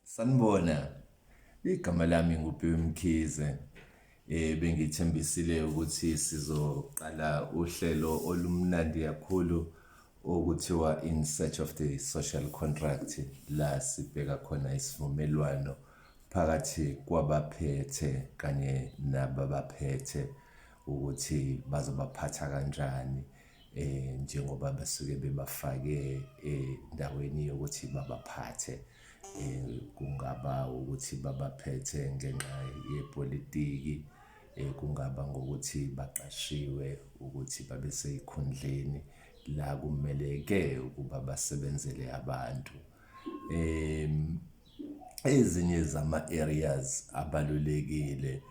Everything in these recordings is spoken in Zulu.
Sanibona, igama lami nguPhiwe Mkhize. Bengithembisile ukuthi sizoqala uhlelo olumnandi kakhulu okuthiwa In Search of the Social Contract, la sibheka khona isivumelwano phakathi kwabaphethe kanye nababaphethe ukuthi bazobaphatha kanjani njengoba basuke bebafake endaweni yokuthi babaphathe. Kungaba ukuthi babaphethe ngenxa yepolitiki, kungaba ngokuthi baqashiwe ukuthi babe sey'khundleni la kumele-ke ukuba basebenzele abantu. Ezinye zama-areas abalulekile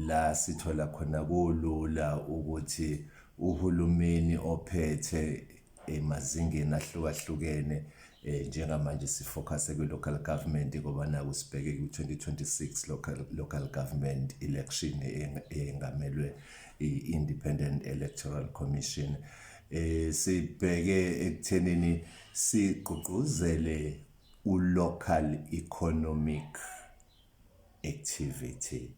la sithola khona kulula ukuthi uhulumeni ophethe emazingeni ahlukahlukene, njengamanje sifokhase kwi-local government ngoba naku sibheke kwi-2026 local government election engamelwe i-Independent Electoral Commission. Sibheke ekuthenini sigqugquzele u-local economic activity,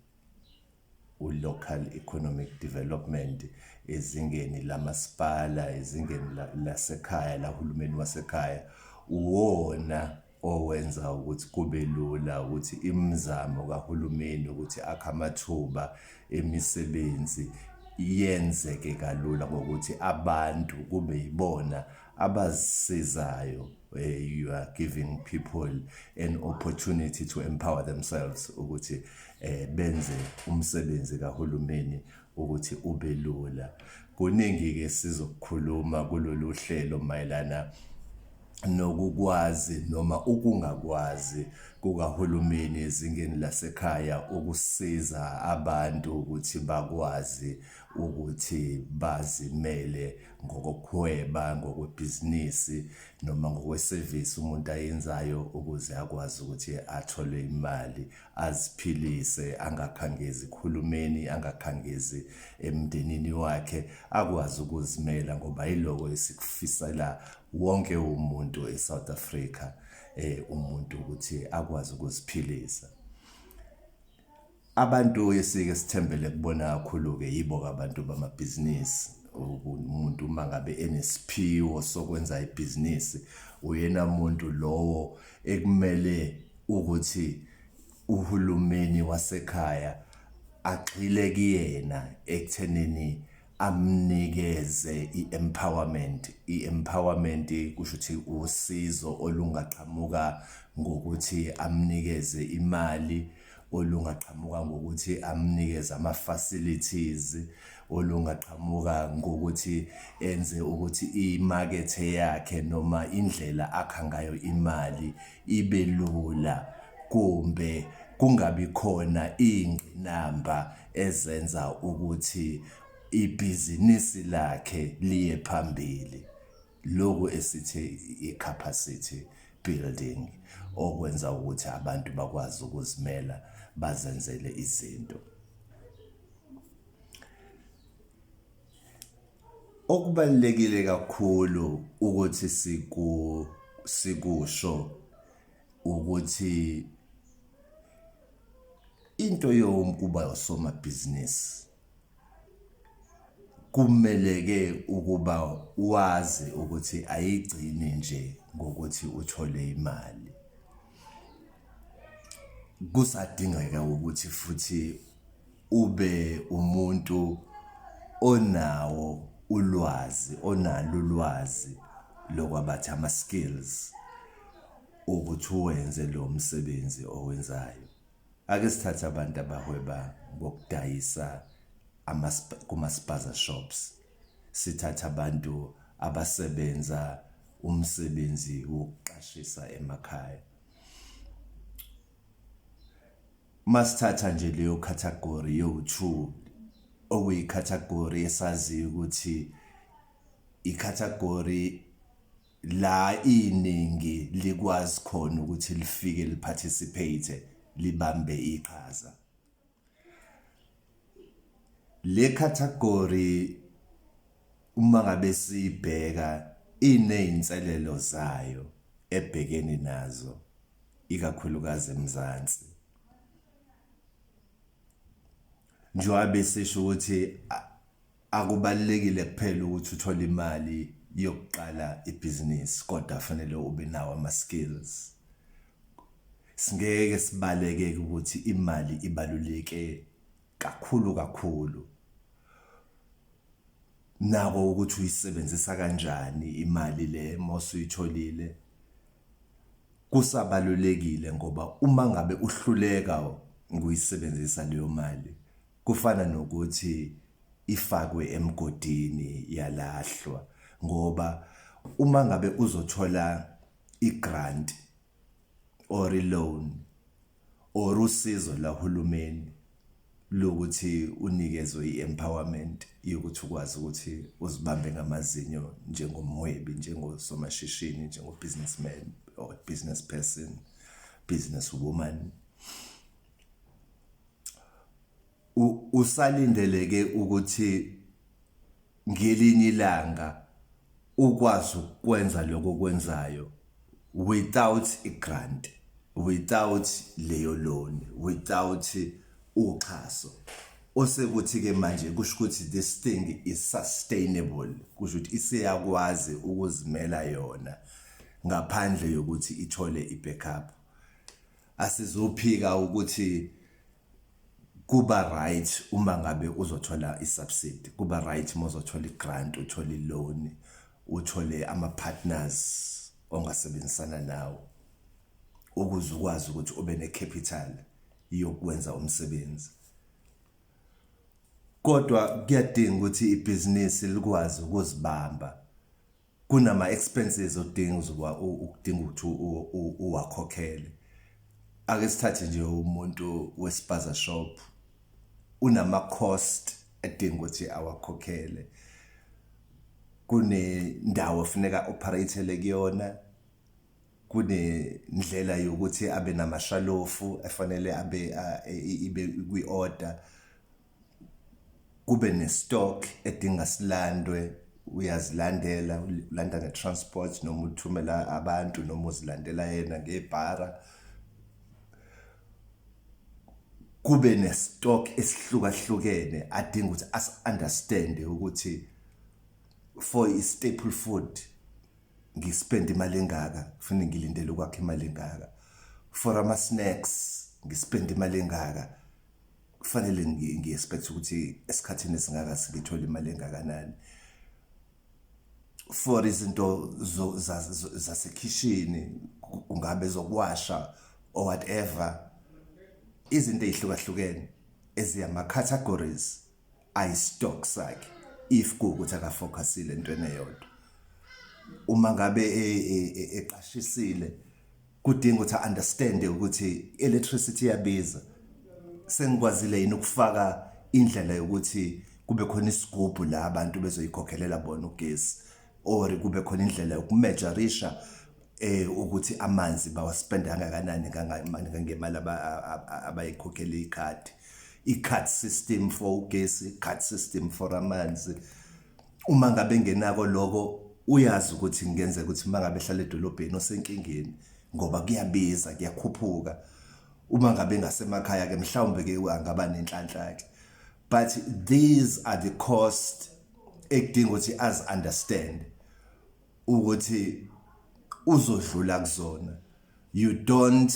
u-local economic development ezingeni lamasipala, ezingeni lasekhaya, lahulumeni wasekhaya. Uwona owenza ukuthi kube lula ukuthi imizamo kahulumeni ukuthi akhe amathuba emisebenzi yenzeke kalula ngokuthi abantu kube yibona abazisizayo. You are giving people an opportunity to empower themselves ukuthi benze umsebenzi kahulumeni ukuthi ube lula. Kuningi-ke sizokukhuluma kulolu hlelo mayelana nokukwazi noma ukungakwazi kukahulumeni ezingeni lasekhaya ukusiza abantu ukuthi bakwazi ukuthi bazimele ngokuhweba, ngokwebhizinisi noma ngokwesevisi umuntu ayenzayo ukuze akwazi ukuthi athole imali, aziphilise, angakhangezi kuhulumeni, angakhangezi emndenini wakhe, akwazi ukuzimela ngoba yiloko esikufisela wonke umuntu eSouth Africa, umuntu ukuthi akwazi ukuziphilisa. Abantu esike sithembele kubona kakhulu-ke yibo abantu bamabhizinisi. Umuntu uma ngabe enesiphiwo sokwenza ibhizinisi, uyena muntu lowo ekumele ukuthi uhulumeni wasekhaya agxile kuyena ekuthenini amnikeze i-empowerment. I-empowerment kusho ukuthi usizo olungaqhamuka ngokuthi amnikeze imali, olungaqhamuka ngokuthi amnikeze ama-facilities, olungaqhamuka ngokuthi enze ukuthi imakethe yakhe noma indlela akha ngayo imali ibe lula, kumbe kungabi khona iy'ngqinamba ezenza ukuthi ibhizinisi lakhe liye phambili. Lokhu esithi i-capacity building, okwenza ukuthi abantu bakwazi ukuzimela bazenzele izinto. Okubalulekile kakhulu ukuthi sikusho ukuthi into yokuba usomabhizinisi kumele-ke ukuba wazi ukuthi ayigcini nje ngokuthi uthole imali. Kusadingeka ukuthi futhi ube umuntu onalo ulwazi lokwabathi ama-skills ukuthi uwenze lo msebenzi owenzayo. Ake sithathe abantu abahweba ngokudayisa kuma-spaza shops. Sithatha abantu abasebenza umsebenzi wokuqashisa emakhaya. Masithatha nje leyo category yo-2, okuyi-category esaziyo ukuthi i-category la iningi likwazi khona ukuthi lifike li-participate, libambe iqhaza. Le category uma ngabe siyibheka iney'nselelo zayo ebhekene nazo. ikakhulukazi eMzansi. Njengoba sisho ukuthi akubalekile kuphela ukuthi uthole imali yokuqala ibhizinisi, kodwa fanele ube nawo ama skills. Singeke sibaleke ukuthi imali ibaluleke kakhulu. Nako ukuthi uyisebenzisa kanjani imali le mosuyitholile. Kusabalulekile ngoba uma ngabe uhluleka ukuyisebenzisa leyo mali, kufana nokuthi ifakwe emgodini yalahlwa. Ngoba uma ngabe uzothola igrant or loan or usizo lahulumeni lokuthi unikezwe i-empowerment yokuthi ukwazi ukuthi uzibambe ngamazinyo njengomhwebi, njengosomashishini, njengo-businessman or business person, business woman, usalindeleke ukuthi ngelinye ilanga ukwazi ukwenza lokho kwenzayo without a grant, without leyo loan, without uxhaso. Osekuthi ke manje kusho ukuthi this thing is sustainable, kusho ukuthi isiyakwazi ukuzimela yona ngaphandle yokuthi ithole i-backup. Asizophika ukuthi kuba right uma ngabe uzothola i-subsidy, kuba right uma uzothola i-grant, uthole i-loan, uthole ama-partners ongasebenzisana nawo ukuze ukwazi ukuthi ube ne-capital yokwenza umsebenzi. Kodwa kuyadinga ukuthi ibhizinisi likwazi ukuzibamba. Kunama-expenses odinga ukuthi uwakhokhele. Ake sithathe nje umuntu wespaza shop, unama-cost edinga ukuthi awakhokhele. Kunendawo funeka operate kuyona, kunendlela yokuthi abe namashalofu efanele ibe kwi-order, kube ne-stock edinga silandwe, uyazilandela, ulanda nge-transport noma uthumela abantu noma uzilandela yena ngebhara. Kube ne-stock esihlukahlukene adinga ukuthi as-understande ukuthi for i-staple food ngispend imali engaka, kufanele ngilindele ukwakha imali engaka. For ama-snacks ngispend imali engaka, kufanele ngi-expect ukuthi esikhathini esingaka ngithola imali engakanani. For izinto zasekhishini, kungabe zokuwasha or whatever, izinto ezihlukahlukene eziyama-categories ayi-stock sakhe if kuwukuthi akafocusile entweni eyodwa. Uma ngabe eqashisile, kudinga ukuthi understand ukuthi electricity iyabiza. Sengikwazile yini ukufaka indlela yokuthi kube khona isigubhu la abantu bezoyikhokhelela bona ugesi, or kube khona indlela yokumeasurisha ukuthi amanzi bawaspenda kangakanani ngemali abayikhokhela ikhadi. I-card system for ugesi, i-card system for amanzi. Uma ngabe ngenako lokho, uyazi ukuthi ngenzeka ukuthi uma ngabe ehlala edolobheni osenkingeni ngoba kuyabiza, kuyakhuphuka. Uma ngabe ngasemakhaya ke mhlawumbe ke angaba nenhlanhla ke. But these are the costs ekudinga ukuthi as understand ukuthi uzodlula kuzona. You don't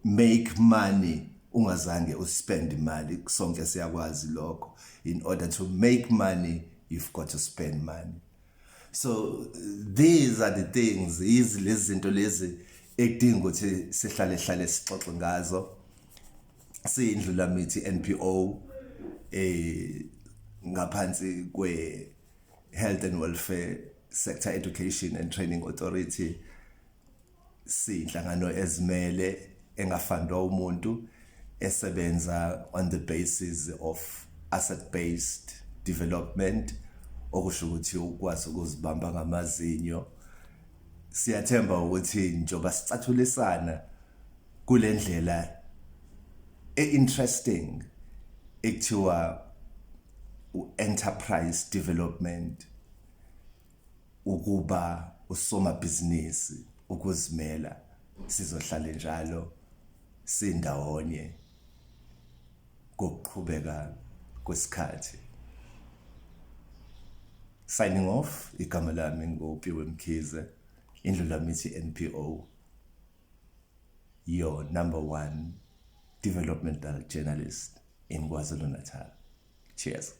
make money ungazange uspend imali. Sonke siyakwazi lokho. In order to make money, you've got to spend money. So these are the things, lezi zinto lezi ekudinga ukuthi sihlale sixoxe ngazo. Siyindlula mithi NPO ngaphansi kwe Health and Welfare Sector Education and Training Authority. Siyinhlangano ezimele engafundwa umuntu esebenza on the basis of asset-based development, okusho ukuthi ukwazi ukuzibamba ngamazinyo. Siyathemba ukuthi njoba sicathulisana kule ndlela interesting ekuthiwa enterprise development, ukuba usomabhizinisi, ukuzimela, sizohlala njalo sindawonye kokuqhubeka kwesikhathi. Signing off, igama lami nguPhiwe Mkhize, indlu lami ithi NPO, your #1 developmental journalist in KwaZulu-Natal. Cheers.